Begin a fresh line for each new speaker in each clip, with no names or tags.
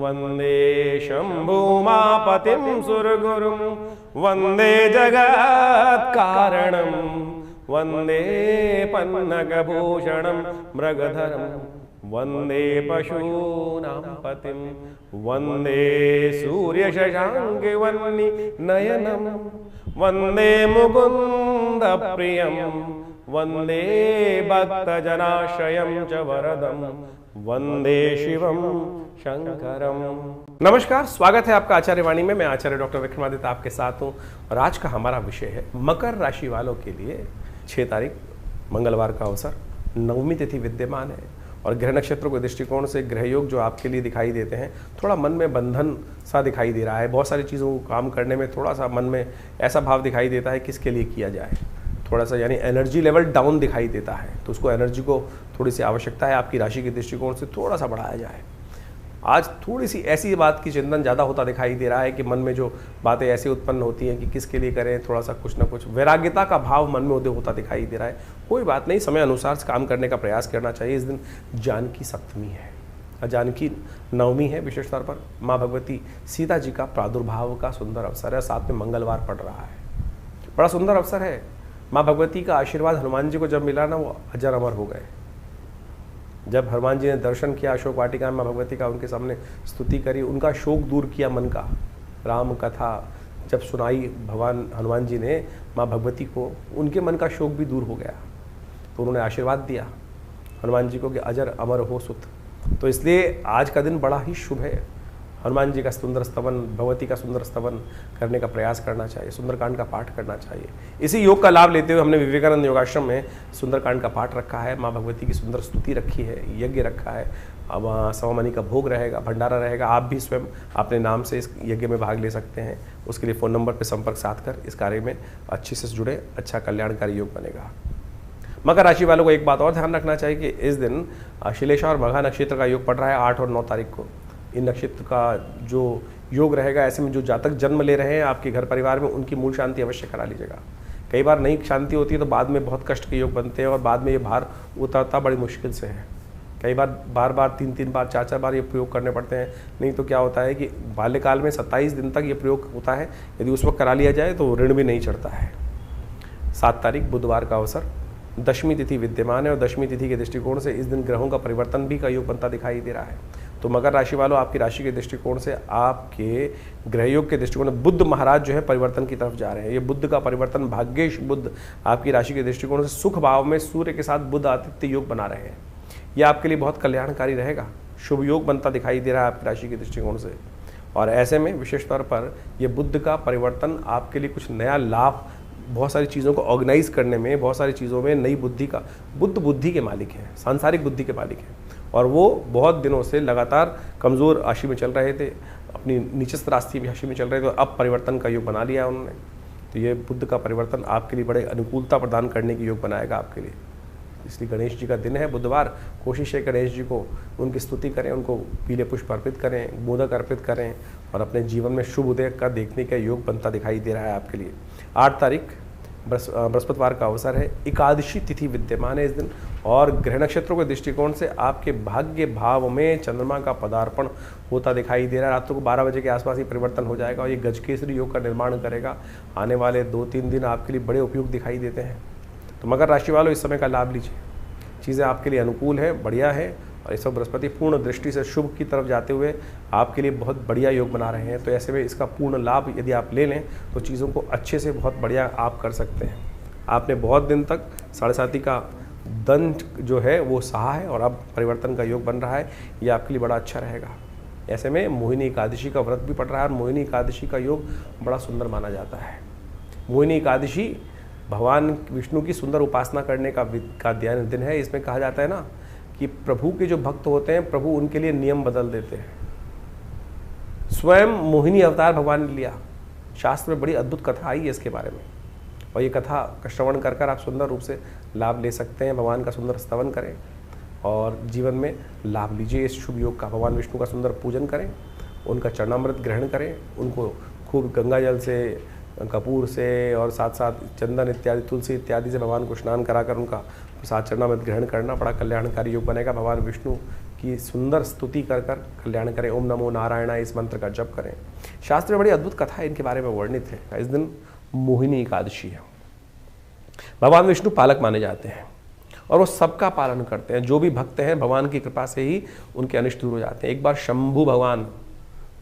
वन्दे शम्भुमापतिं सुरगुरुं वन्दे जगत्कारणं वन्दे पन्नगभूषणं मृगधरं वन्दे पशूनां पतिं वन्दे सूर्यशशाङ्कवह्निनयनं वन्दे मुकुन्दप्रियं वन्दे भक्तजनाश्रयं च वरदं वन्दे शिवं शंकरम। नमस्कार, स्वागत है आपका आचार्य वाणी में। मैं आचार्य डॉक्टर विक्रमादित्य आपके साथ हूँ और आज का हमारा विषय है मकर राशि वालों के लिए 6 तारीख मंगलवार का अवसर, नवमी तिथि विद्यमान है और ग्रह नक्षत्रों के दृष्टिकोण से ग्रह योग जो आपके लिए दिखाई देते हैं, थोड़ा मन में बंधन सा दिखाई दे रहा है। बहुत सारी चीज़ों को काम करने में थोड़ा सा मन में ऐसा भाव दिखाई देता है किसके लिए किया जाए, थोड़ा सा यानी एनर्जी लेवल डाउन दिखाई देता है। तो उसको एनर्जी को थोड़ी सी आवश्यकता है आपकी राशि के दृष्टिकोण से थोड़ा सा बढ़ाया जाए। आज थोड़ी सी ऐसी बात की चिंतन ज़्यादा होता दिखाई दे रहा है कि मन में जो बातें ऐसी उत्पन्न होती हैं कि किसके लिए करें, थोड़ा सा कुछ ना कुछ वैराग्यता का भाव मन में उदय होता दिखाई दे रहा है। कोई बात नहीं, समय अनुसार काम करने का प्रयास करना चाहिए। इस दिन जानकी सप्तमी है, जानकी नवमी है। विशेष तौर पर माँ भगवती सीता जी का प्रादुर्भाव का सुंदर अवसर है, साथ में मंगलवार पड़ रहा है, बड़ा सुंदर अवसर है। माँ भगवती का आशीर्वाद हनुमान जी को जब मिला ना, वो अजर अमर हो गए। जब हनुमान जी ने दर्शन किया अशोक वाटिका में माँ भगवती का, उनके सामने स्तुति करी, उनका शोक दूर किया मन का, राम कथा जब सुनाई भगवान हनुमान जी ने माँ भगवती को, उनके मन का शोक भी दूर हो गया। तो उन्होंने आशीर्वाद दिया हनुमान जी को कि अजर अमर हो सुत। तो इसलिए आज का दिन बड़ा ही शुभ है। हनुमान जी का सुंदर स्तवन, भगवती का सुंदर स्तवन करने का प्रयास करना चाहिए, सुंदरकांड का पाठ करना चाहिए। इसी योग का लाभ लेते हुए हमने विवेकानंद योगाश्रम में सुंदरकांड का पाठ रखा है, माँ भगवती की सुंदर स्तुति रखी है, यज्ञ रखा है। अब वहाँ सवामनी का भोग रहेगा, भंडारा रहेगा। आप भी स्वयं अपने नाम से इस यज्ञ में भाग ले सकते हैं। उसके लिए फ़ोन नंबर पर संपर्क साध कर इस कार्य में अच्छे से जुड़े, अच्छा कल्याणकारी योग बनेगा। मकर राशि वालों को एक बात और ध्यान रखना चाहिए कि इस दिन श्लेषा और मघा नक्षत्र का योग पड़ रहा है 8 और 9 तारीख को। इन नक्षत्र का जो योग रहेगा, ऐसे में जो जातक जन्म ले रहे हैं आपके घर परिवार में, उनकी मूल शांति अवश्य करा लीजिएगा। कई बार नहीं शांति होती है तो बाद में बहुत कष्ट के योग बनते हैं और बाद में ये भार उतरता बड़ी मुश्किल से है। कई बार 3 बार 4 बार ये प्रयोग करने पड़ते हैं। नहीं तो क्या होता है कि बाल्यकाल में 27 दिन तक ये प्रयोग होता है, यदि उस वक्त करा लिया जाए तो ऋण भी नहीं चढ़ता है। 7 तारीख बुधवार का अवसर, दशमी तिथि विद्यमान है और दशमी तिथि के दृष्टिकोण से इस दिन ग्रहों का परिवर्तन भी का योग बनता दिखाई दे रहा है। तो मकर राशि वालों, आपकी राशि के दृष्टिकोण से आपके ग्रहयोग के दृष्टिकोण में बुध महाराज जो है परिवर्तन की तरफ जा रहे हैं। ये बुध का परिवर्तन, भाग्येश बुध आपकी राशि के दृष्टिकोण से सुख भाव में सूर्य के साथ बुध आदित्य योग बना रहे हैं। ये आपके लिए बहुत कल्याणकारी रहेगा, शुभ योग बनता दिखाई दे रहा है आपकी राशि के दृष्टिकोण से। और ऐसे में विशेष तौर पर यह बुध का परिवर्तन आपके लिए कुछ नया लाभ, बहुत सारी चीज़ों को ऑर्गेनाइज करने में, बहुत सारी चीज़ों में नई बुद्धि का, बुद्ध बुद्धि के मालिक हैं, सांसारिक बुद्धि के मालिक हैं और वो बहुत दिनों से लगातार कमज़ोर राशि में चल रहे थे, अपनी नीचस्थ राशि में चल रहे थे, अब परिवर्तन का योग बना लिया है उन्होंने। तो ये बुद्ध का परिवर्तन आपके लिए बड़े अनुकूलता प्रदान करने की योग बनाएगा आपके लिए। इसलिए गणेश जी का दिन है बुधवार, कोशिश है गणेश जी को उनकी स्तुति करें, उनको पीले पुष्प अर्पित करें, मोदक अर्पित करें और अपने जीवन में शुभ उदय का देखने का योग बनता दिखाई दे रहा है आपके लिए। 8 तारीख बृहस्पतिवार का अवसर है, एकादशी तिथि विद्यमान है इस दिन और ग्रह नक्षत्रों के दृष्टिकोण से आपके भाग्य भाव में चंद्रमा का पदार्पण होता दिखाई दे रहा है। रात को 12 बजे के आसपास ही परिवर्तन हो जाएगा और ये गजकेसरी योग का निर्माण करेगा। आने वाले 2-3 दिन आपके लिए बड़े उपयुक्त दिखाई देते हैं। तो मकर राशि वालों, इस समय का लाभ लीजिए, चीज़ें आपके लिए अनुकूल है, बढ़िया है और इस वक्त बृहस्पति पूर्ण दृष्टि से शुभ की तरफ जाते हुए आपके लिए बहुत बढ़िया योग बना रहे हैं। तो ऐसे में इसका पूर्ण लाभ यदि आप ले लें तो चीज़ों को अच्छे से बहुत बढ़िया आप कर सकते हैं। आपने बहुत दिन तक 7.5 का दंड जो है वो सहा है और अब परिवर्तन का योग बन रहा है, ये आपके लिए बड़ा अच्छा रहेगा। ऐसे में मोहिनी एकादशी का व्रत भी पड़ रहा है और मोहिनी एकादशी का योग बड़ा सुंदर माना जाता है। मोहिनी एकादशी भगवान विष्णु की सुंदर उपासना करने का दिन है। इसमें कहा जाता है ना कि प्रभु के जो भक्त होते हैं, प्रभु उनके लिए नियम बदल देते हैं। स्वयं मोहिनी अवतार भगवान ने लिया। शास्त्र में बड़ी अद्भुत कथा आई है इसके बारे में और ये कथा का श्रवण कर कर आप सुंदर रूप से लाभ ले सकते हैं। भगवान का सुंदर स्तवन करें और जीवन में लाभ लीजिए इस शुभ योग का। भगवान विष्णु का सुंदर पूजन करें, उनका चरणामृत ग्रहण करें, उनको खूब गंगा जल से, कपूर से और साथ साथ चंदन इत्यादि, तुलसी इत्यादि से भगवान को स्नान कराकर उनका प्रसाद चरणामृत ग्रहण करना बड़ा कल्याणकारी योग बनेगा। भगवान विष्णु की सुंदर स्तुति कर कर कल्याण करें। ओम नमो नारायणाय इस मंत्र का जप करें। शास्त्र में बड़ी अद्भुत कथा इनके बारे में वर्णित है। इस दिन मोहिनी एकादशी है। भगवान विष्णु पालक माने जाते हैं और वो सबका पालन करते हैं। जो भी भक्त हैं भगवान की कृपा से ही उनके अनिष्ट दूर हो जाते हैं। एक बार शंभु भगवान,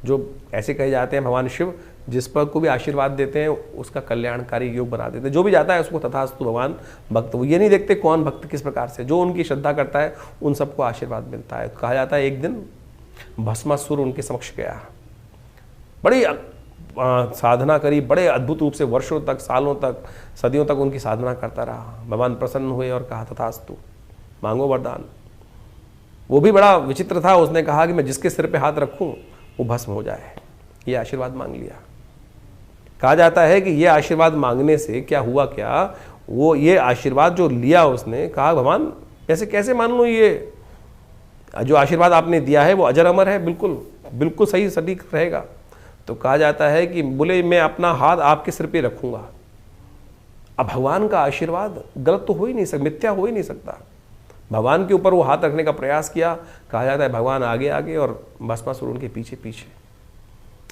जो ऐसे कहे जाते हैं भगवान शिव, जिस पर को भी आशीर्वाद देते हैं उसका कल्याणकारी योग बना देते हैं। जो भी जाता है उसको तथास्तु भगवान भक्त, वो ये नहीं देखते कौन भक्त किस प्रकार से, जो उनकी श्रद्धा करता है उन सबको आशीर्वाद मिलता है। कहा जाता है एक दिन भस्मासुर उनके समक्ष गया, बड़ी साधना करी, बड़े अद्भुत रूप से वर्षों तक, सालों तक, सदियों तक उनकी साधना करता रहा। भगवान प्रसन्न हुए और कहा तथास्तु, मांगो वरदान। वो भी बड़ा विचित्र था, उसने कहा कि मैं जिसके सिर पे हाथ रखूं वो भस्म हो जाए। ये आशीर्वाद मांग लिया। कहा जाता है कि ये आशीर्वाद मांगने से क्या हुआ, क्या वो ये आशीर्वाद जो लिया उसने, कहा भगवान ऐसे कैसे मान लूं, ये जो आशीर्वाद आपने दिया है वो अजर अमर है, बिल्कुल बिल्कुल सही सटीक रहेगा। तो कहा जाता है कि बोले मैं अपना हाथ आपके सिर पे रखूंगा। अब भगवान का आशीर्वाद गलत तो हो ही नहीं सकता, मिथ्या हो ही नहीं सकता। भगवान के ऊपर वो हाथ रखने का प्रयास किया। कहा जाता है भगवान आगे आगे और भस्मासुर उनके पीछे पीछे।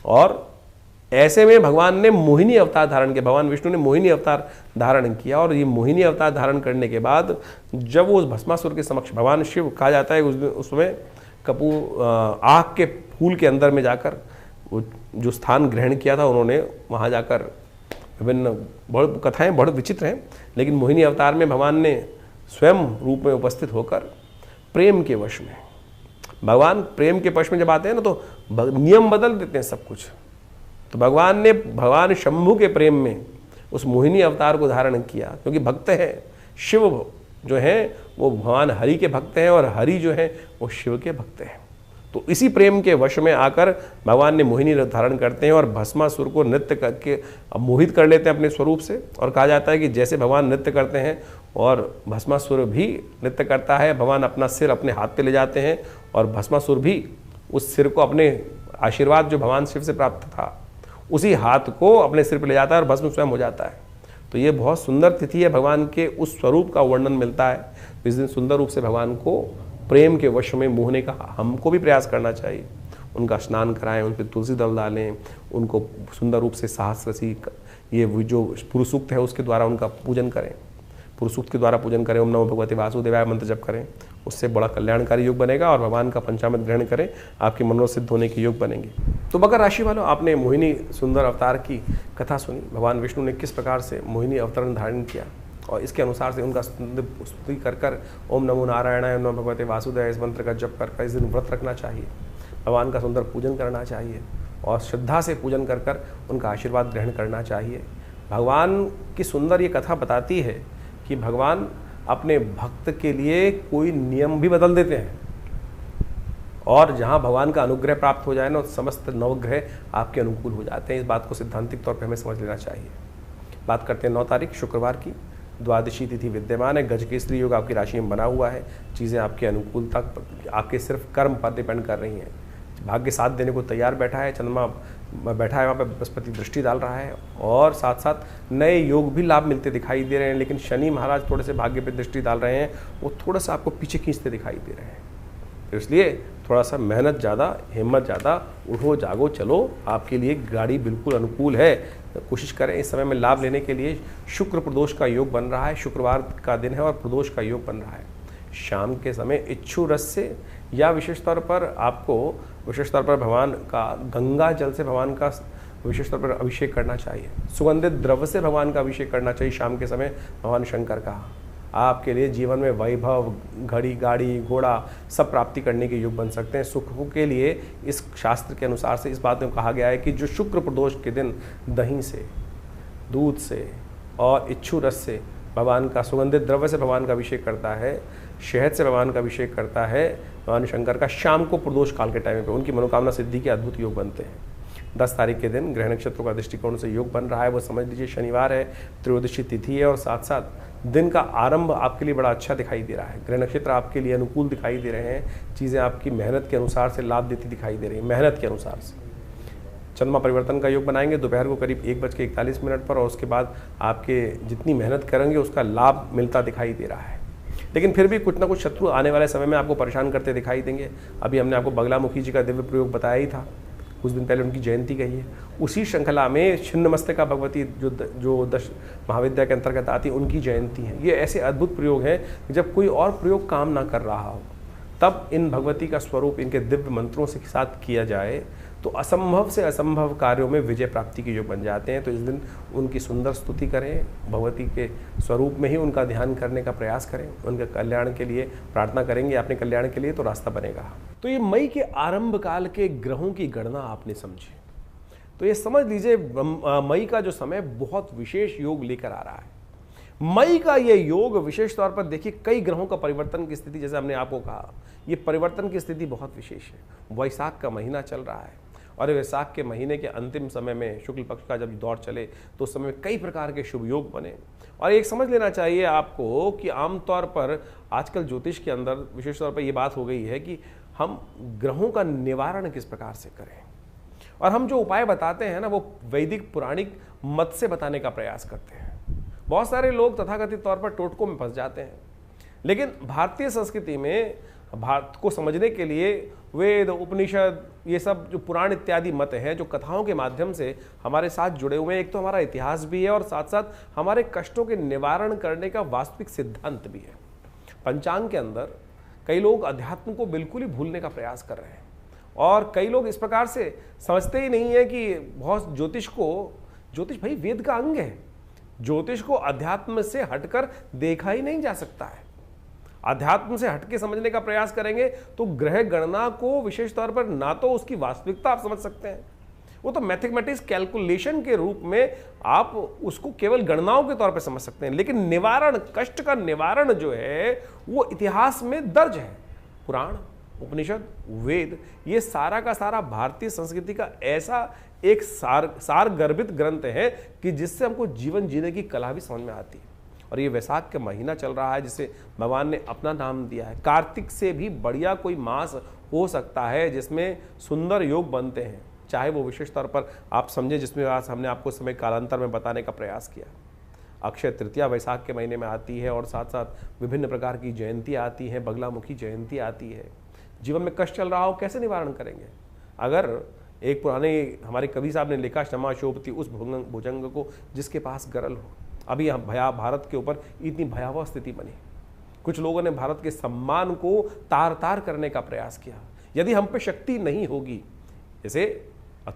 और ऐसे में भगवान ने मोहिनी अवतार धारण किया। भगवान विष्णु ने मोहिनी अवतार धारण किया और ये मोहिनी अवतार धारण करने के बाद जब वो उस भस्मासुर के समक्ष भगवान शिव, कहा जाता है उसमें कपूर आग के फूल के अंदर में जाकर वो जो स्थान ग्रहण किया था, उन्होंने वहाँ जाकर विभिन्न बहुत कथाएं बड़े विचित्र हैं, लेकिन मोहिनी अवतार में भगवान ने स्वयं रूप में उपस्थित होकर प्रेम के वश में, भगवान प्रेम के वश में जब आते हैं ना तो नियम बदल देते हैं सब कुछ। तो भगवान ने भगवान शंभु के प्रेम में उस मोहिनी अवतार को धारण किया, क्योंकि भक्त हैं शिव जो हैं वो भगवान हरि के भक्त हैं और हरि जो हैं वो शिव के भक्त हैं। तो इसी प्रेम के वश में आकर भगवान ने मोहिनी धारण करते हैं और भस्मासुर को नृत्य करके मोहित कर लेते हैं अपने स्वरूप से। और कहा जाता है कि जैसे भगवान नृत्य करते हैं और भस्मासुर भी नृत्य करता है, भगवान अपना सिर अपने हाथ पे ले जाते हैं और भस्मासुर भी उस सिर को, अपने आशीर्वाद जो भगवान शिव से प्राप्त था उसी हाथ को अपने सिर पर ले जाता है और भस्म स्वयं हो जाता है। तो ये बहुत सुंदर तिथि है, भगवान के उस स्वरूप का वर्णन मिलता है। तो इस दिन सुंदर रूप से भगवान को प्रेम के वश में मोहने का हमको भी प्रयास करना चाहिए। उनका स्नान कराएं, उन पर तुलसी दल डालें, उनको सुंदर रूप से सहस्रसी, ये जो पुरुष सूक्त है उसके द्वारा उनका पूजन करें, पुरुष सूक्त के द्वारा पूजन करें। ओम नमो भगवते वासुदेवाय मंत्र जप करें, उससे बड़ा कल्याणकारी योग बनेगा और भगवान का पंचामृत ग्रहण करें, आपके मनोरथ सिद्ध होने के योग बनेंगे। तो मकर राशि वालों, आपने मोहिनी सुंदर अवतार की कथा सुनी। भगवान विष्णु ने किस प्रकार से मोहिनी अवतरण धारण किया और इसके अनुसार से उनका स्तुति कर कर ओम नमो नारायणाय, ओम नमो भगवते वासुदेवाय इस मंत्र का जप कर इस दिन व्रत रखना चाहिए, भगवान का सुंदर पूजन करना चाहिए और श्रद्धा से पूजन कर कर उनका आशीर्वाद ग्रहण करना चाहिए। भगवान की सुंदर ये कथा बताती है कि भगवान अपने भक्त के लिए कोई नियम भी बदल देते हैं और जहाँ भगवान का अनुग्रह प्राप्त हो जाए ना, समस्त नवग्रह आपके अनुकूल हो जाते हैं। इस बात को सिद्धांतिक तौर पर हमें समझ लेना चाहिए। बात करते हैं 9 तारीख शुक्रवार की। द्वादशी तिथि विद्यमान है, गजकेसरी योग आपकी राशि में बना हुआ है। चीज़ें आपके अनुकूल तक, आपके सिर्फ कर्म पर डिपेंड कर रही हैं। भाग्य साथ देने को तैयार बैठा है, चंद्रमा बैठा है वहाँ पे, बृहस्पति दृष्टि डाल रहा है और साथ साथ नए योग भी लाभ मिलते दिखाई दे रहे हैं। लेकिन शनि महाराज थोड़े से भाग्य पे दृष्टि डाल रहे हैं, वो थोड़ा सा आपको पीछे खींचते दिखाई दे रहे हैं। तो इसलिए थोड़ा सा मेहनत ज़्यादा, हिम्मत ज़्यादा, उठो जागो चलो, आपके लिए गाड़ी बिल्कुल अनुकूल है। कोशिश करें इस समय में लाभ लेने के लिए। शुक्र प्रदोष का योग बन रहा है, शुक्रवार का दिन है और प्रदोष का योग बन रहा है। शाम के समय इच्छु रस से या विशेष तौर पर आपको विशेष तौर पर भगवान का गंगा जल से भगवान का विशेष तौर पर अभिषेक करना चाहिए। सुगंधित द्रव्य से भगवान का अभिषेक करना चाहिए शाम के समय भगवान शंकर का। आपके लिए जीवन में वैभव, घड़ी, गाड़ी, घोड़ा सब प्राप्ति करने के योग बन सकते हैं। सुख के लिए इस शास्त्र के अनुसार से इस बात में कहा गया है कि जो शुक्र प्रदोष के दिन दही से, दूध से और इच्छु रस से भगवान का, सुगंधित द्रव्य से भगवान का अभिषेक करता है, शहद से भगवान का अभिषेक करता है भगवान शंकर का, शाम को प्रदोष काल के टाइम पे उनकी मनोकामना सिद्धि के अद्भुत योग बनते हैं। 10 तारीख के दिन ग्रह नक्षत्रों का दृष्टिकोण से योग बन रहा है, वो समझ लीजिए शनिवार है, त्रयोदशी तिथि है और साथ साथ दिन का आरंभ आपके लिए बड़ा अच्छा दिखाई दे रहा है। ग्रह नक्षत्र आपके लिए अनुकूल दिखाई दे रहे हैं, चीज़ें आपकी मेहनत के अनुसार से लाभ देती दिखाई दे रही है, मेहनत के अनुसार से। चंद्रमा परिवर्तन का योग बनाएंगे दोपहर को करीब 1:41 पर और उसके बाद आपके जितनी मेहनत करेंगे उसका लाभ मिलता दिखाई दे रहा है। लेकिन फिर भी कुछ ना कुछ शत्रु आने वाले समय में आपको परेशान करते दिखाई देंगे। अभी हमने आपको बगलामुखी जी का दिव्य प्रयोग बताया ही था, कुछ दिन पहले उनकी जयंती गई है। उसी श्रृंखला में छिन्नमस्तिका भगवती जो दश महाविद्या के अंतर्गत आती है, उनकी जयंती है। ये ऐसे अद्भुत प्रयोग हैं जब कोई और प्रयोग काम ना कर रहा हो, तब इन भगवती का स्वरूप इनके दिव्य मंत्रों के साथ किया जाए तो असंभव से असंभव कार्यों में विजय प्राप्ति के योग बन जाते हैं। तो इस दिन उनकी सुंदर स्तुति करें, भगवती के स्वरूप में ही उनका ध्यान करने का प्रयास करें, उनके कल्याण के लिए प्रार्थना करेंगे, अपने कल्याण के लिए तो रास्ता बनेगा। तो ये मई के आरंभ काल के ग्रहों की गणना आपने समझी, तो ये समझ लीजिए मई का जो समय बहुत विशेष योग लेकर आ रहा है। मई का ये योग विशेष तौर पर देखिए, कई ग्रहों का परिवर्तन की स्थिति, जैसे हमने आपको कहा, ये परिवर्तन की स्थिति बहुत विशेष है। वैशाख का महीना चल रहा है और वैशाख के महीने के अंतिम समय में शुक्ल पक्ष का जब दौर चले तो उस समय में कई प्रकार के शुभ योग बने। और एक समझ लेना चाहिए आपको कि आमतौर पर आजकल ज्योतिष के अंदर विशेष तौर पर यह बात हो गई है कि हम ग्रहों का निवारण किस प्रकार से करें, और हम जो उपाय बताते हैं ना, वो वैदिक पुराणिक मत से बताने का प्रयास करते हैं। बहुत सारे लोग तथाकथित तौर पर टोटकों में फंस जाते हैं, लेकिन भारतीय संस्कृति में भारत को समझने के लिए वेद, उपनिषद, ये सब जो पुराण इत्यादि मत हैं, जो कथाओं के माध्यम से हमारे साथ जुड़े हुए हैं, एक तो हमारा इतिहास भी है और साथ साथ हमारे कष्टों के निवारण करने का वास्तविक सिद्धांत भी है। पंचांग के अंदर कई लोग अध्यात्म को बिल्कुल ही भूलने का प्रयास कर रहे हैं, और कई लोग इस प्रकार से समझते ही नहीं है कि बहुत ज्योतिष भाई वेद का अंग है। ज्योतिष को अध्यात्म से हटकर देखा ही नहीं जा सकता है। अध्यात्म से हटके समझने का प्रयास करेंगे तो ग्रह गणना को विशेष तौर पर ना तो उसकी वास्तविकता आप समझ सकते हैं, वो तो मैथमेटिक्स कैलकुलेशन के रूप में आप उसको केवल गणनाओं के तौर पर समझ सकते हैं, लेकिन निवारण, कष्ट का निवारण जो है वो इतिहास में दर्ज है। पुराण, उपनिषद, वेद, ये सारा का सारा भारतीय संस्कृति का ऐसा एक सार गर्भित ग्रंथ है कि जिससे हमको जीवन जीने की कला भी समझ में आती है। और ये वैशाख का महीना चल रहा है जिसे भगवान ने अपना नाम दिया है। कार्तिक से भी बढ़िया कोई मास हो सकता है जिसमें सुंदर योग बनते हैं, चाहे वो विशेष तौर पर आप समझे, जिसमें आज हमने आपको समय कालांतर में बताने का प्रयास किया। अक्षय तृतीया वैशाख के महीने में आती है और साथ साथ विभिन्न प्रकार की जयंती आती है, बगलामुखी जयंती आती है। जीवन में कष्ट चल रहा हो, कैसे निवारण करेंगे? अगर एक पुराने हमारे कवि साहब ने लिखा, क्षमा शोभती उस भुजंग को जिसके पास गरल हो। अभी भारत के ऊपर इतनी भयावह स्थिति बनी, कुछ लोगों ने भारत के सम्मान को तार तार करने का प्रयास किया। यदि हम पे शक्ति नहीं होगी जैसे,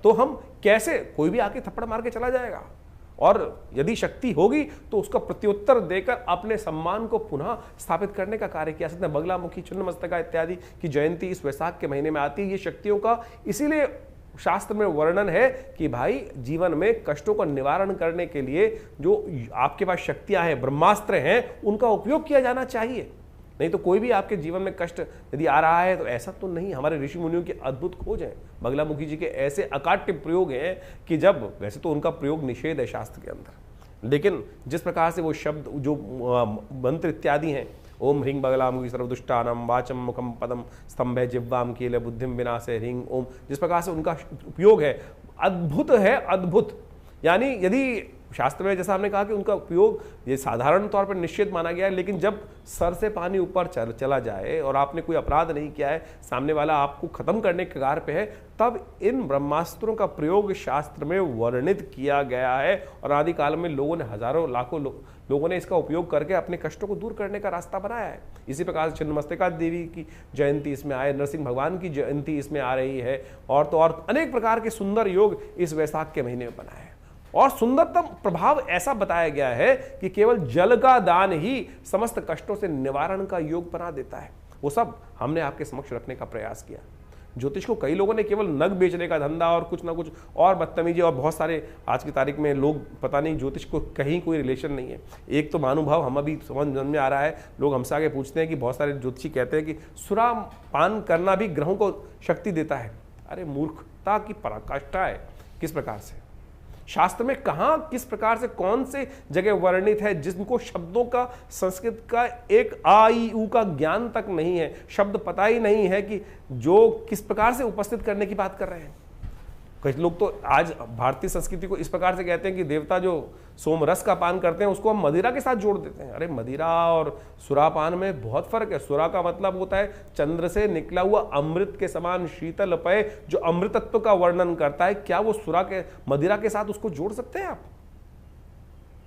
तो हम कैसे, कोई भी आके थप्पड़ मार के चला जाएगा, और यदि शक्ति होगी तो उसका प्रत्युत्तर देकर अपने सम्मान को पुनः स्थापित करने का कार्य किया सकते हैं। बगलामुखी, छिन्नमस्तिका इत्यादि की जयंती इस वैशाख के महीने में आती है। ये शक्तियों का इसीलिए शास्त्र में वर्णन है कि भाई जीवन में कष्टों का निवारण करने के लिए जो आपके पास शक्तियां हैं, ब्रह्मास्त्र हैं, उनका उपयोग किया जाना चाहिए। नहीं तो कोई भी आपके जीवन में कष्ट यदि आ रहा है तो ऐसा तो नहीं। हमारे ऋषि मुनियों की अद्भुत खोज है, बगलामुखी जी के ऐसे अकाट्य प्रयोग हैं कि जब, वैसे तो उनका प्रयोग निषेध है शास्त्र के अंदर, लेकिन जिस प्रकार से वो शब्द, जो मंत्र इत्यादि हैं, ओम ह्रीं बगलामुखी सर्वदुष्टानां वाचम मुखम पदम स्तंभे जिह्वाम कीले बुद्धिम विनाशे ह्रीं ओम, जिस प्रकार से उनका उपयोग है अद्भुत है, अद्भुत। यानी यदि शास्त्र में जैसा हमने कहा कि उनका उपयोग ये साधारण तौर पर निषेध माना गया है, लेकिन जब सर से पानी ऊपर चला जाए और आपने कोई अपराध नहीं किया है, सामने वाला आपको खत्म करने के कगार पे है, तब इन ब्रह्मास्त्रों का प्रयोग शास्त्र में वर्णित किया गया है। और आदिकाल में लोगों ने, हजारों लाखों लोगों ने इसका उपयोग करके अपने कष्टों को दूर करने का रास्ता बनाया है। इसी प्रकार से छिन्नमस्तिका देवी की जयंती इसमें आए, नरसिंह भगवान की जयंती इसमें आ रही है, और तो और अनेक प्रकार के सुंदर योग इस वैशाख के महीने में बनाए हैं। और सुंदरतम प्रभाव ऐसा बताया गया है कि केवल जल का दान ही समस्त कष्टों से निवारण का योग बना देता है। वो सब हमने आपके समक्ष रखने का प्रयास किया। ज्योतिष को कई लोगों ने केवल नग बेचने का धंधा और कुछ ना कुछ और बदतमीजी, और बहुत सारे आज की तारीख में लोग, पता नहीं ज्योतिष को कहीं कोई रिलेशन नहीं है। एक तो महानुभाव हम अभी समझ में आ रहा है, लोग हमसे आगे पूछते हैं कि बहुत सारे ज्योतिषी कहते हैं कि सुरा पान करना भी ग्रहों को शक्ति देता है। अरे मूर्खता की पराकाष्ठा है। किस प्रकार से शास्त्र में कहां, किस प्रकार से, कौन से जगह वर्णित है जिनको शब्दों का, संस्कृत का एक आ ई उ का ज्ञान तक नहीं है, शब्द पता ही नहीं है कि जो किस प्रकार से उपस्थित करने की बात कर रहे हैं। कुछ लोग तो आज भारतीय संस्कृति को इस प्रकार से कहते हैं कि देवता जो सोमरस का पान करते हैं उसको हम मदिरा के साथ जोड़ देते हैं। अरे मदिरा और सुरापान में बहुत फर्क है। सुरा का मतलब होता है चंद्र से निकला हुआ अमृत के समान शीतल पेय जो अमृतत्व का वर्णन करता है। क्या वो सुरा के मदिरा के साथ उसको जोड़ सकते हैं आप?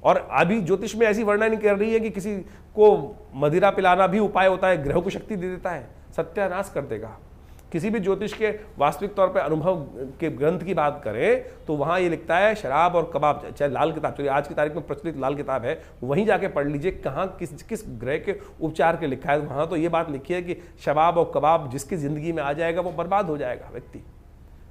और अभी ज्योतिष में ऐसी वर्णन कर रही है कि किसी को मदिरा पिलाना भी उपाय होता है, ग्रहों को शक्ति दे देता है, सत्यानाश कर देगा। किसी भी ज्योतिष के वास्तविक तौर पे अनुभव के ग्रंथ की बात करें तो वहां ये लिखता है शराब और कबाब, चाहे लाल किताब, चलिए आज की तारीख में प्रचलित लाल किताब है, वहीं जाके पढ़ लीजिए कहाँ किस ग्रह के उपचार के लिखा है। वहां तो ये बात लिखी है कि शराब और कबाब जिसकी जिंदगी में आ जाएगा वो बर्बाद हो जाएगा व्यक्ति।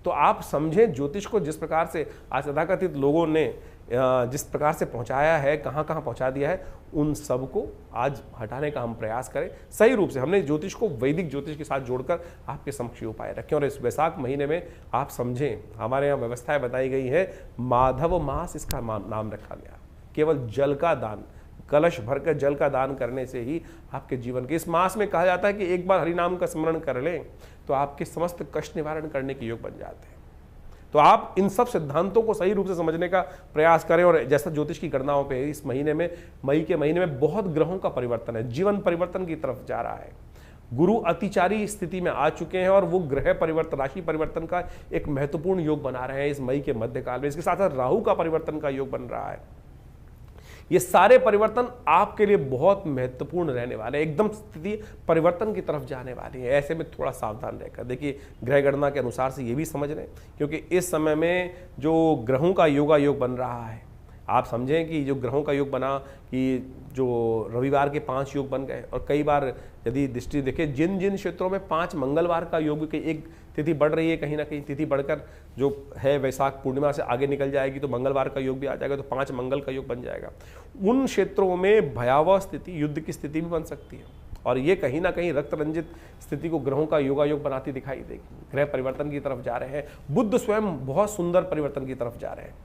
तो आप समझें ज्योतिष को जिस प्रकार से आज तथाकथित लोगों ने जिस प्रकार से पहुंचाया है, कहां कहां पहुंचा दिया है, उन सबको आज हटाने का हम प्रयास करें सही रूप से। हमने ज्योतिष को वैदिक ज्योतिष के साथ जोड़कर आपके समक्ष उपाय रखें। और इस वैशाख महीने में आप समझें, हमारे यहाँ व्यवस्थाएं बताई गई है, माधव मास इसका नाम रखा गया। केवल जल का दान, कलश भरकर जल का दान करने से ही आपके जीवन के इस मास में कहा जाता है कि एक बार हरिनाम का स्मरण कर लें तो आपके समस्त कष्ट निवारण करने के योग बन जाते हैं। तो आप इन सब सिद्धांतों को सही रूप से समझने का प्रयास करें। और जैसा ज्योतिष की गणनाओं पे इस महीने में, मई के महीने में बहुत ग्रहों का परिवर्तन है, जीवन परिवर्तन की तरफ जा रहा है। गुरु अतिचारी स्थिति में आ चुके हैं और वो ग्रह परिवर्तन, राशि परिवर्तन का एक महत्वपूर्ण योग बना रहे हैं इस मई के मध्यकाल में। इसके साथ साथ राहु का परिवर्तन का योग बन रहा है। ये सारे परिवर्तन आपके लिए बहुत महत्वपूर्ण रहने वाले हैं, एकदम स्थिति परिवर्तन की तरफ जाने वाली है। ऐसे में थोड़ा सावधान रहकर देखिए, ग्रह गणना के अनुसार से ये भी समझ लें, क्योंकि इस समय में जो ग्रहों का योगा योग बन रहा है, आप समझें कि जो ग्रहों का योग बना कि जो रविवार के 5 योग बन गए, और कई बार यदि दृष्टि देखें जिन जिन क्षेत्रों में 5 मंगलवार का योग की एक तिथि बढ़ रही है, कहीं ना कहीं तिथि बढ़कर जो है वैशाख पूर्णिमा से आगे निकल जाएगी तो मंगलवार का योग भी आ जाएगा, तो 5 मंगल का योग बन जाएगा। उन क्षेत्रों में भयावह स्थिति, युद्ध की स्थिति भी बन सकती है, और ये कहीं ना कहीं रक्त रंजित स्थिति को ग्रहों का योगा योग बनाती दिखाई देगी। ग्रह परिवर्तन की तरफ जा रहे हैं, बुध स्वयं बहुत सुंदर परिवर्तन की तरफ जा रहे हैं।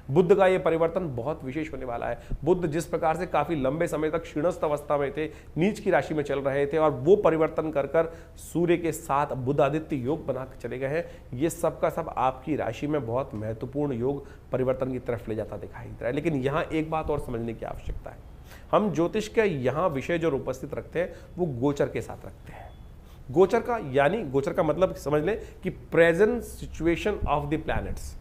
बुध का ये परिवर्तन बहुत विशेष होने वाला है। बुध जिस प्रकार से काफी लंबे समय तक क्षीणस्थ अवस्था में थे, नीच की राशि में चल रहे थे, और वो परिवर्तन कर कर सूर्य के साथ बुध आदित्य योग बनाकर चले गए हैं। ये सब का सब आपकी राशि में बहुत महत्वपूर्ण योग परिवर्तन की तरफ ले जाता दिखाई दे रहा है। लेकिन यहाँ एक बात और समझने की आवश्यकता है, हम ज्योतिष के यहाँ विषय जो उपस्थित रखते हैं वो गोचर के साथ रखते हैं। गोचर का यानी, गोचर का मतलब समझ लें कि present situation of the planets.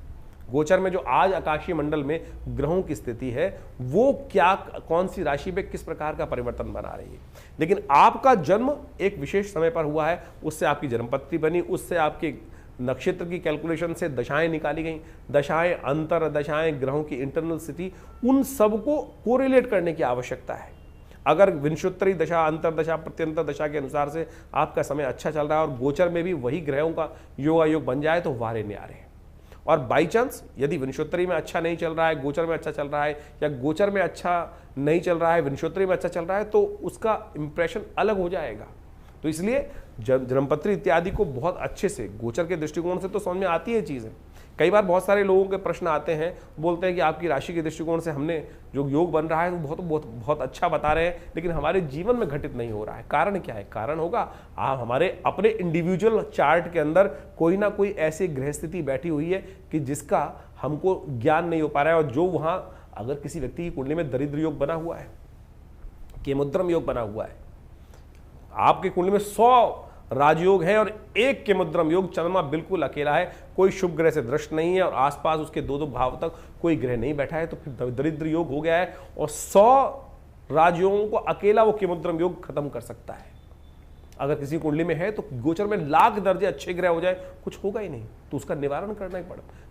गोचर में जो आज आकाशीय मंडल में ग्रहों की स्थिति है वो क्या, कौन सी राशि में किस प्रकार का परिवर्तन बना रही है। लेकिन आपका जन्म एक विशेष समय पर हुआ है, उससे आपकी जन्मपत्री बनी, उससे आपके नक्षत्र की कैलकुलेशन से दशाएं निकाली गई, दशाएं, अंतर दशाएं, ग्रहों की इंटरनल स्थिति, उन सबको कोरिलेट करने की आवश्यकता है। अगर विंशोत्तरी दशा, अंतर दशा, प्रत्यंतर दशा के अनुसार से आपका समय अच्छा चल रहा है और गोचर में भी वही ग्रहों का योगा योग बन जाए तो वारे न्यारे। और बाई चांस यदि विंशोत्तरी में अच्छा नहीं चल रहा है, गोचर में अच्छा चल रहा है, या गोचर में अच्छा नहीं चल रहा है, विंशोत्तरी में अच्छा चल रहा है, तो उसका इंप्रेशन अलग हो जाएगा। तो इसलिए जन्मपत्री इत्यादि को बहुत अच्छे से गोचर के दृष्टिकोण से तो समझ में आती है चीज़ें। कई बार बहुत सारे लोगों के प्रश्न आते हैं, बोलते हैं कि आपकी राशि के दृष्टिकोण से हमने जो योग बन रहा है वो बहुत अच्छा बता रहे हैं, लेकिन हमारे जीवन में घटित नहीं हो रहा है। कारण क्या है? कारण होगा आप हमारे अपने इंडिविजुअल चार्ट के अंदर कोई ना कोई ऐसी ग्रह स्थिति बैठी हुई है कि जिसका हमको ज्ञान नहीं हो पा रहा है। और जो वहाँ अगर किसी व्यक्ति की कुंडली में दरिद्र योग बना हुआ है, केमुद्रम योग बना हुआ है, आपकी कुंडली में 100 राजयोग है और एक के मुद्रम योग, चंद्रमा बिल्कुल अकेला है, कोई शुभ ग्रह से दृष्ट नहीं है और आसपास उसके 2-2 भाव तक कोई ग्रह नहीं बैठा है, तो फिर दरिद्र योग हो गया है। और 100 राजयोगों को अकेला वो केमुद्रम योग खत्म कर सकता है। अगर किसी कुंडली में है तो गोचर में लाख दर्जे अच्छे ग्रह हो जाए, कुछ होगा ही नहीं, तो उसका निवारण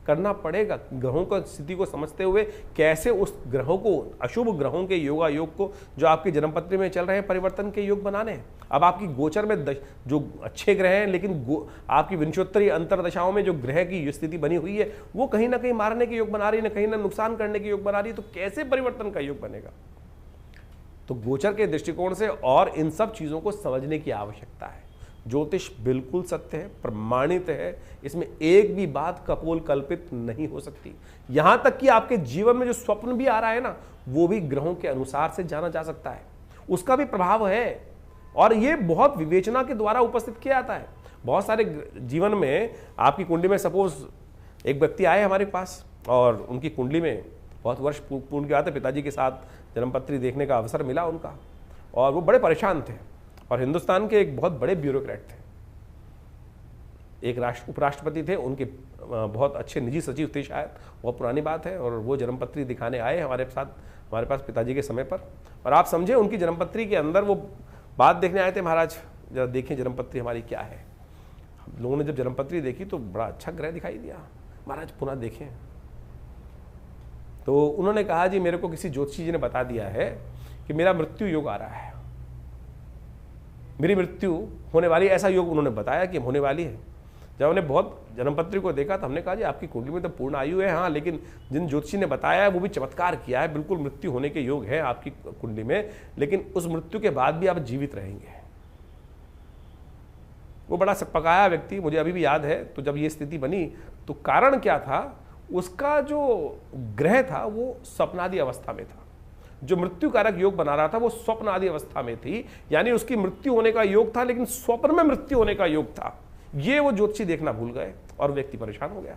करना पड़ेगा। ग्रहों का स्थिति को समझते हुए कैसे उस ग्रहों को, अशुभ ग्रहों के योगा योग को जो आपकी जन्मपत्री में चल रहे हैं परिवर्तन के योग बनाने हैं। अब आपकी गोचर में जो अच्छे ग्रह हैं, लेकिन आपकी विंशोत्तरी अंतरदशाओं में जो ग्रह की स्थिति बनी हुई है वो कहीं ना कहीं मारने के योग बना रही है, कहीं ना नुकसान करने के योग बना रही है, तो कैसे परिवर्तन का योग बनेगा? तो गोचर के दृष्टिकोण से और इन सब चीजों को समझने की आवश्यकता है। ज्योतिष बिल्कुल सत्य है, प्रमाणित है, इसमें एक भी बात कपोल कल्पित नहीं हो सकती। यहां तक कि आपके जीवन में जो स्वप्न भी आ रहा है ना, वो भी ग्रहों के अनुसार से जाना जा सकता है, उसका भी प्रभाव है, और ये बहुत विवेचना के द्वारा उपस्थित किया जाता है। बहुत सारे जीवन में आपकी कुंडली में सपोज एक व्यक्ति आए हमारे पास और उनकी कुंडली में बहुत वर्ष पूर्ण के बाद पिताजी के साथ जन्मपत्री देखने का अवसर मिला उनका, और वो बड़े परेशान थे और हिंदुस्तान के एक बहुत बड़े ब्यूरोक्रेट थे, एक उपराष्ट्रपति थे, उनके बहुत अच्छे निजी सचिव थे शायद, बहुत पुरानी बात है। और वो जन्मपत्री दिखाने आए हमारे पास पिताजी के समय पर, और आप समझे उनकी जन्मपत्री के अंदर वो बात देखने आए थे, महाराज जरा देखें जन्मपत्री हमारी क्या है। हम लोगों ने जब जन्मपत्री देखी तो बड़ा अच्छा ग्रह दिखाई दिया, महाराज पुनः देखें। तो उन्होंने कहा जी मेरे को किसी ज्योतिषी जी ने बता दिया है कि मेरा मृत्यु योग आ रहा है, मेरी मृत्यु होने वाली, ऐसा योग उन्होंने बताया कि होने वाली है। जब हमने बहुत जन्मपत्री को देखा तो हमने कहा जी आपकी कुंडली में तो पूर्ण आयु है, हाँ, लेकिन जिन ज्योतिषी ने बताया है वो भी चमत्कार किया है, बिल्कुल मृत्यु होने के योग है आपकी कुंडली में, लेकिन उस मृत्यु के बाद भी आप जीवित रहेंगे। वो बड़ा सकपकाया व्यक्ति, मुझे अभी भी याद है। तो जब ये स्थिति बनी तो कारण क्या था, उसका जो ग्रह था वो स्वप्नादि अवस्था में था, जो मृत्यु कारक योग बना रहा था वो स्वप्न आदि अवस्था में थी, यानी उसकी मृत्यु होने का योग था लेकिन स्वप्न में मृत्यु होने का योग था। ये वो ज्योतिषी देखना भूल गए और व्यक्ति परेशान हो गया।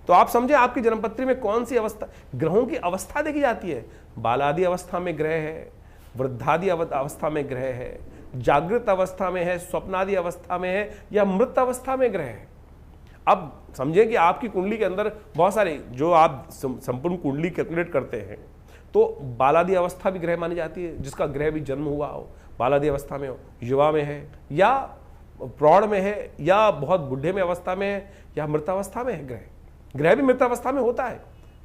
तो आप समझे आपकी जन्मपत्री में कौन सी अवस्था, ग्रहों की अवस्था देखी जाती है। बालादि अवस्था में ग्रह है, वृद्धादि अवस्था में ग्रह है, जागृत अवस्था में है, स्वप्नादि अवस्था में है, या मृत अवस्था में ग्रह है। अब समझें कि आपकी कुंडली के अंदर बहुत सारे, जो आप संपूर्ण कुंडली कैलकुलेट करते हैं तो बालादि अवस्था भी ग्रह मानी जाती है, जिसका ग्रह भी जन्म हुआ हो, बालादि अवस्था में हो, युवा में है या प्रौढ़ में है या बहुत बुढ़े में अवस्था में है या मृतावस्था में है। ग्रह भी मृतावस्था में होता है।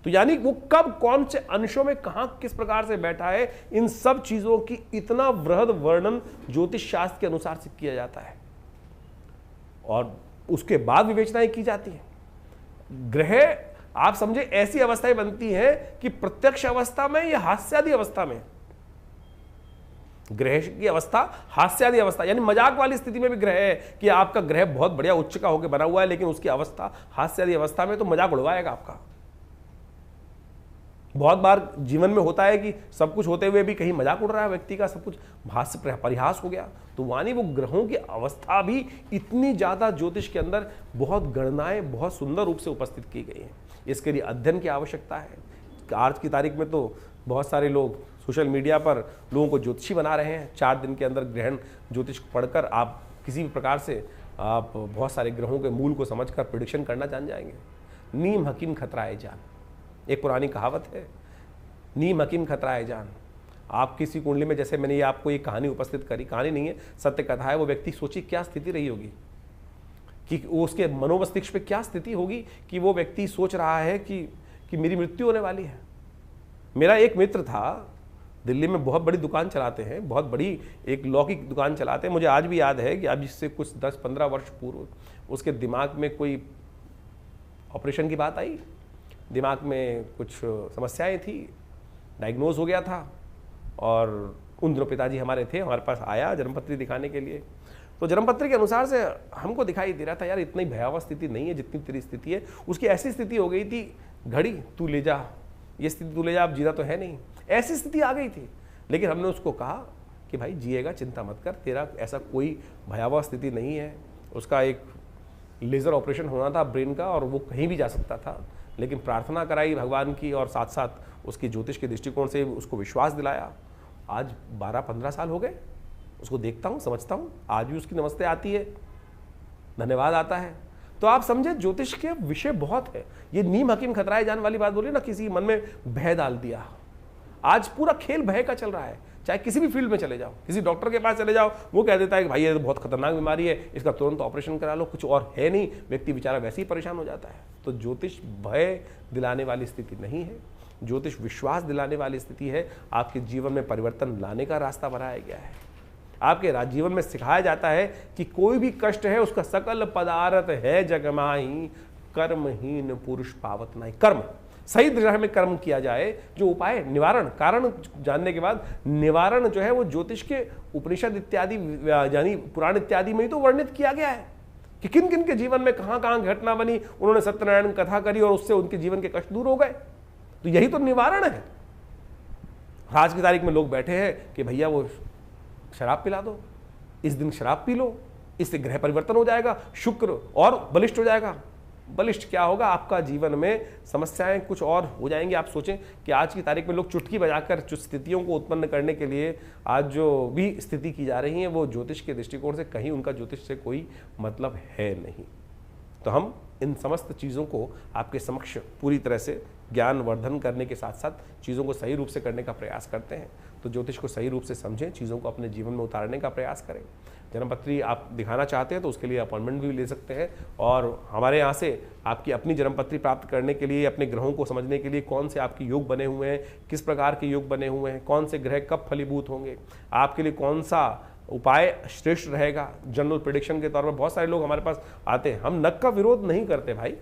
तो यानी वो कब कौन से अंशों में कहां किस प्रकार से बैठा है, इन सब चीजों की इतना बृहद वर्णन ज्योतिष शास्त्र के अनुसार से किया जाता है और उसके बाद विवेचनाएं की जाती है। ग्रह आप समझे ऐसी अवस्थाएं बनती हैं कि प्रत्यक्ष अवस्था में या हास्यादि अवस्था में, ग्रह की अवस्था हास्यादि अवस्था, यानी मजाक वाली स्थिति में भी ग्रह है कि आपका ग्रह बहुत बढ़िया उच्च का होकर बना हुआ है, लेकिन उसकी अवस्था हास्यादि अवस्था में, तो मजाक उड़वाएगा आपका। बहुत बार जीवन में होता है कि सब कुछ होते हुए भी कहीं मजाक उड़ रहा है व्यक्ति का, सब कुछ हास्य परिहास हो गया। तो वानी वो ग्रहों की अवस्था भी इतनी ज्यादा ज्योतिष के अंदर बहुत गणनाएं बहुत सुंदर रूप से उपस्थित की गई हैं। इसके लिए अध्ययन की आवश्यकता है। आज की तारीख में तो बहुत सारे लोग सोशल मीडिया पर लोगों को ज्योतिषी बना रहे हैं। 4 दिन के अंदर ग्रहण ज्योतिष पढ़कर आप किसी भी प्रकार से आप बहुत सारे ग्रहों के मूल को समझकर प्रेडिक्शन करना जान जाएंगे। नीम हकीम खतराए जान, एक पुरानी कहावत है, नीम हकीम खतराए जान। आप किसी कुंडली में, जैसे मैंने ये आपको एक कहानी उपस्थित करी, कहानी नहीं है सत्य कथा है, वो व्यक्ति सोची क्या स्थिति रही होगी कि उसके मनोमस्तिष्क पे क्या स्थिति होगी कि वो व्यक्ति सोच रहा है कि मेरी मृत्यु होने वाली है। मेरा एक मित्र था, दिल्ली में बहुत बड़ी दुकान चलाते हैं, बहुत बड़ी एक लॉ की दुकान चलाते हैं। मुझे आज भी याद है कि अब इससे कुछ 10-15 वर्ष पूर्व उसके दिमाग में कोई ऑपरेशन की बात आई, दिमाग में कुछ समस्याएं थी, डायग्नोज हो गया था। और उन दिनों पिताजी हमारे थे, हमारे पास आया जन्मपत्री दिखाने के लिए। तो जन्मपत्री के अनुसार से हमको दिखाई दे रहा था यार इतनी भयावह स्थिति नहीं है जितनी तेरी स्थिति है। उसकी ऐसी स्थिति हो गई थी, घड़ी तू ले जा, ये स्थिति तू ले जा, अब जीना तो है नहीं, ऐसी स्थिति आ गई थी। लेकिन हमने उसको कहा कि भाई जिएगा, चिंता मत कर, तेरा ऐसा कोई भयावह स्थिति नहीं है। उसका एक लेज़र ऑपरेशन होना था ब्रेन का और वो कहीं भी जा सकता था, लेकिन प्रार्थना कराई भगवान की और साथ साथ उसकी ज्योतिष के दृष्टिकोण से उसको विश्वास दिलाया। आज 12-15 साल हो गए, उसको देखता हूँ, समझता हूँ, आज भी उसकी नमस्ते आती है, धन्यवाद आता है। तो आप समझे ज्योतिष के विषय बहुत है। ये नीम हकीम खतराए जान वाली बात बोली ना, किसी मन में भय डाल दिया। आज पूरा खेल भय का चल रहा है। चाहे किसी भी फील्ड में चले जाओ, किसी डॉक्टर के पास चले जाओ, वो कह देता है कि भाई ये तो बहुत खतरनाक बीमारी है, इसका तुरंत ऑपरेशन करा लो, कुछ और है नहीं, व्यक्ति बेचारा वैसे ही परेशान हो जाता है। तो ज्योतिष भय दिलाने वाली स्थिति नहीं है, ज्योतिष विश्वास दिलाने वाली स्थिति है। आपके जीवन में परिवर्तन लाने का रास्ता बनाया गया है। आपके जीवन में सिखाया जाता है कि कोई भी कष्ट है उसका सकल पदार्थ है जगमाही, कर्महीन पुरुष पावत नहीं। कर्म सही दिशा में कर्म किया जाए, जो उपाय निवारण, कारण जानने के बाद निवारण जो है वो ज्योतिष के उपनिषद इत्यादि यानी पुराण इत्यादि में ही तो वर्णित किया गया है कि किन किन के जीवन में कहां कहां घटना बनी, उन्होंने सत्यनारायण कथा करी और उससे उनके जीवन के कष्ट दूर हो गए। तो यही तो निवारण है। आज की तारीख में लोग बैठे हैं कि भैया वो शराब पिला दो, इस दिन शराब पी लो, इससे ग्रह परिवर्तन हो जाएगा, शुक्र और बलिष्ठ हो जाएगा। बलिष्ठ क्या होगा, आपका जीवन में समस्याएं कुछ और हो जाएंगी। आप सोचें कि आज की तारीख में लोग चुटकी बजाकर स्थितियों को उत्पन्न करने के लिए आज जो भी स्थिति की जा रही है वो ज्योतिष के दृष्टिकोण से कहीं उनका ज्योतिष से कोई मतलब है नहीं। तो हम इन समस्त चीज़ों को आपके समक्ष पूरी तरह से ज्ञान वर्धन करने के साथ साथ चीज़ों को सही रूप से करने का प्रयास करते हैं। तो ज्योतिष को सही रूप से समझें, चीज़ों को अपने जीवन में उतारने का प्रयास करें। जन्मपत्री आप दिखाना चाहते हैं तो उसके लिए अपॉइंटमेंट भी ले सकते हैं, और हमारे यहाँ से आपकी अपनी जन्मपत्री प्राप्त करने के लिए, अपने ग्रहों को समझने के लिए, कौन से आपके योग बने हुए हैं, किस प्रकार के योग बने हुए हैं, कौन से ग्रह कब फलीभूत होंगे, आपके लिए कौन सा उपाय श्रेष्ठ रहेगा, जनरल प्रेडिक्शन के तौर पर बहुत सारे लोग हमारे पास आते हैं। हम नग का विरोध नहीं करते भाई,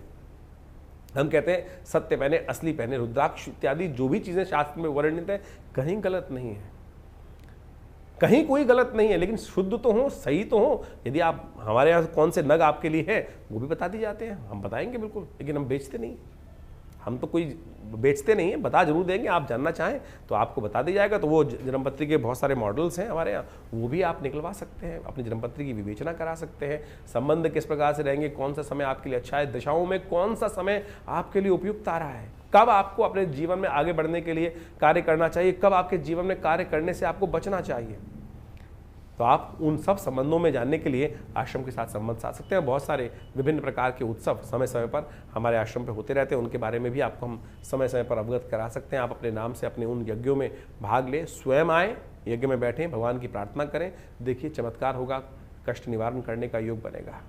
हम कहते हैं सत्य पहने असली पहने। रुद्राक्ष इत्यादि जो भी चीज़ें शास्त्र में वर्णित है कहीं गलत नहीं है, कहीं कोई गलत नहीं है, लेकिन शुद्ध तो हो, सही तो हो। यदि आप हमारे यहाँ कौन से नग आपके लिए है वो भी बता दी जाते हैं, हम बताएंगे बिल्कुल, लेकिन हम बेचते नहीं। हम तो कोई बेचते नहीं हैं, बता जरूर देंगे। आप जानना चाहें तो आपको बता दिया जाएगा। तो वो जन्मपत्री के बहुत सारे मॉडल्स हैं हमारे यहाँ, वो भी आप निकलवा सकते हैं, अपनी जन्मपत्री की विवेचना करा सकते हैं। संबंध किस प्रकार से रहेंगे, कौन सा समय आपके लिए अच्छा है, दशाओं में कौन सा समय आपके लिए उपयुक्त आ रहा है, कब आपको अपने जीवन में आगे बढ़ने के लिए कार्य करना चाहिए, कब आपके जीवन में कार्य करने से आपको बचना चाहिए। तो आप उन सब संबंधों में जानने के लिए आश्रम के साथ संबंध साध सकते हैं। बहुत सारे विभिन्न प्रकार के उत्सव समय समय पर हमारे आश्रम पे होते रहते हैं, उनके बारे में भी आपको हम समय समय पर अवगत करा सकते हैं। आप अपने नाम से अपने उन यज्ञों में भाग लें, स्वयं आएँ, यज्ञ में बैठें, भगवान की प्रार्थना करें, देखिए चमत्कार होगा, कष्ट निवारण करने का योग बनेगा।